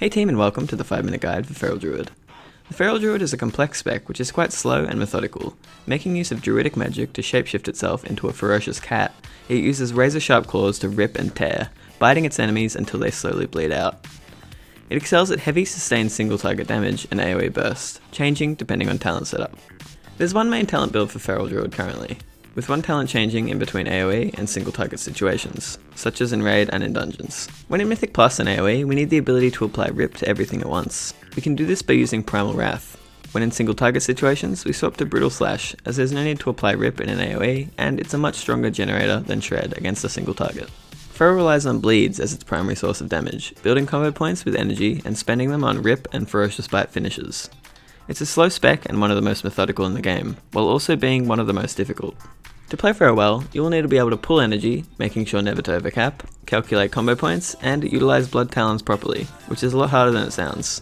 Hey team, and welcome to the 5-minute guide for Feral Druid. The Feral Druid is a complex spec which is quite slow and methodical. Making use of druidic magic to shapeshift itself into a ferocious cat, it uses razor-sharp claws to rip and tear, biting its enemies until they slowly bleed out. It excels at heavy sustained single target damage and AoE burst, changing depending on talent setup. There's one main talent build for Feral Druid currently, with one talent changing in between AoE and single target situations, such as in raid and in dungeons. When in Mythic Plus and AoE, we need the ability to apply Rip to everything at once. We can do this by using Primal Wrath. When in single target situations, we swap to Brutal Slash, as there's no need to apply Rip in an AoE, and it's a much stronger generator than Shred against a single target. Feral relies on bleeds as its primary source of damage, building combo points with energy and spending them on Rip and Ferocious Bite finishes. It's a slow spec and one of the most methodical in the game, while also being one of the most difficult. To play Feral well, you will need to be able to pull energy, making sure never to overcap, calculate combo points, and utilize Blood Talons properly, which is a lot harder than it sounds.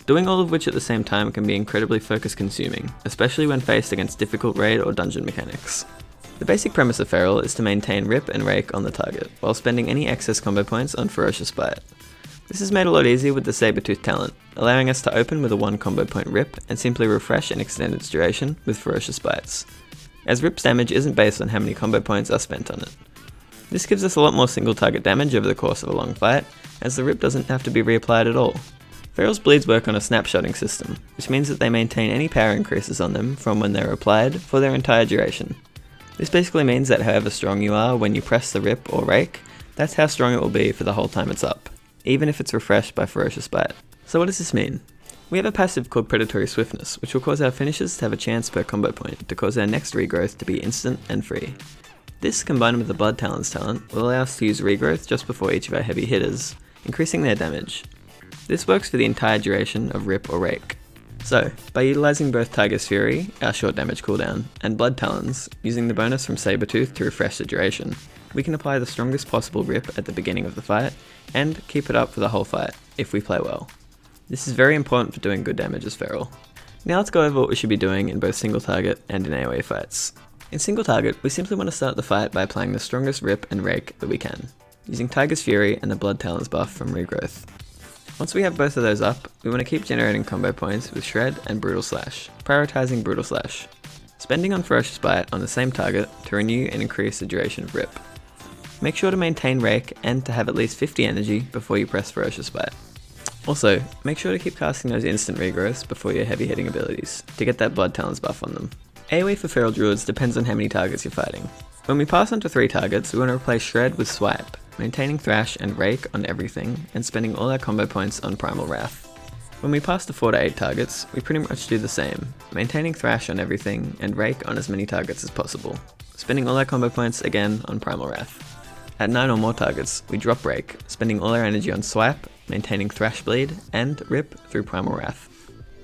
Doing all of which at the same time can be incredibly focus consuming, especially when faced against difficult raid or dungeon mechanics. The basic premise of Feral is to maintain Rip and Rake on the target, while spending any excess combo points on Ferocious Bite. This is made a lot easier with the Sabertooth talent, allowing us to open with a 1 combo point Rip and simply refresh and extend its duration with Ferocious Bites, as Rip's damage isn't based on how many combo points are spent on it. This gives us a lot more single target damage over the course of a long fight, as the Rip doesn't have to be reapplied at all. Feral's bleeds work on a snapshotting system, which means that they maintain any power increases on them from when they're applied for their entire duration. This basically means that however strong you are when you press the Rip or Rake, that's how strong it will be for the whole time it's up, even if it's refreshed by Ferocious Bite. So what does this mean? We have a passive called Predatory Swiftness, which will cause our finishers to have a chance per combo point to cause our next regrowth to be instant and free. This, combined with the Blood Talons talent, will allow us to use regrowth just before each of our heavy hitters, increasing their damage. This works for the entire duration of Rip or Rake. So, by utilising both Tiger's Fury, our short damage cooldown, and Blood Talons, using the bonus from Sabertooth to refresh the duration, we can apply the strongest possible Rip at the beginning of the fight, and keep it up for the whole fight, if we play well. This is very important for doing good damage as Feral. Now let's go over what we should be doing in both single target and in AoE fights. In single target, we simply want to start the fight by applying the strongest Rip and Rake that we can, using Tiger's Fury and the Blood Talons buff from Regrowth. Once we have both of those up, we want to keep generating combo points with Shred and Brutal Slash, prioritizing Brutal Slash, spending on Ferocious Bite on the same target to renew and increase the duration of Rip. Make sure to maintain Rake and to have at least 50 energy before you press Ferocious Bite. Also, make sure to keep casting those instant regrowths before your heavy hitting abilities, to get that Blood Talons buff on them. AoE for Feral Druids depends on how many targets you're fighting. When we pass on to 3 targets, we want to replace Shred with Swipe, maintaining Thrash and Rake on everything, and spending all our combo points on Primal Wrath. When we pass to 4 to 8 targets, we pretty much do the same, maintaining Thrash on everything and Rake on as many targets as possible, spending all our combo points again on Primal Wrath. At 9 or more targets, we drop Rake, spending all our energy on Swipe, maintaining Thrash Bleed, and Rip through Primal Wrath.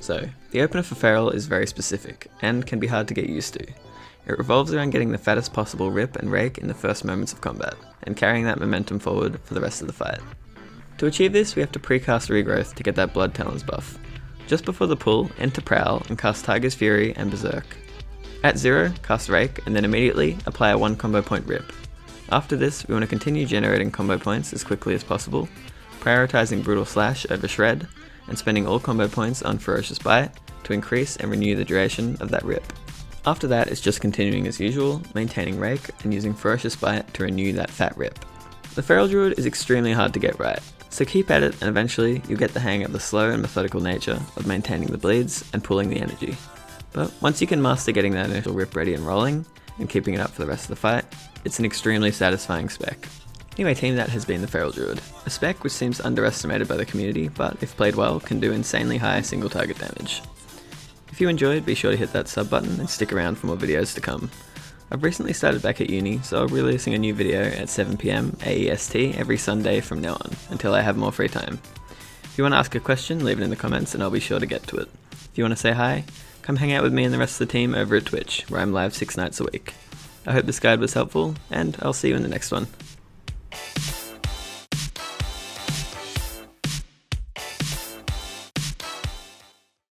So, the opener for Feral is very specific, and can be hard to get used to. It revolves around getting the fattest possible Rip and Rake in the first moments of combat, and carrying that momentum forward for the rest of the fight. To achieve this, we have to precast Regrowth to get that Blood Talons buff. Just before the pull, enter Prowl and cast Tiger's Fury and Berserk. At 0, cast Rake, and then immediately apply a 1 combo point Rip. After this, we want to continue generating combo points as quickly as possible, prioritizing Brutal Slash over Shred, and spending all combo points on Ferocious Bite to increase and renew the duration of that Rip. After that, it's just continuing as usual, maintaining Rake and using Ferocious Bite to renew that fat Rip. The Feral Druid is extremely hard to get right, so keep at it and eventually you'll get the hang of the slow and methodical nature of maintaining the bleeds and pulling the energy. But once you can master getting that initial Rip ready and rolling, and keeping it up for the rest of the fight, it's an extremely satisfying spec. Anyway team, that has been the Feral Druid, a spec which seems underestimated by the community, but if played well, can do insanely high single target damage. If you enjoyed, be sure to hit that sub button and stick around for more videos to come. I've recently started back at uni, so I'll be releasing a new video at 7 PM AEST every Sunday from now on, until I have more free time. If you want to ask a question, leave it in the comments and I'll be sure to get to it. If you want to say hi, come hang out with me and the rest of the team over at Twitch, where I'm live 6 nights a week. I hope this guide was helpful, and I'll see you in the next one.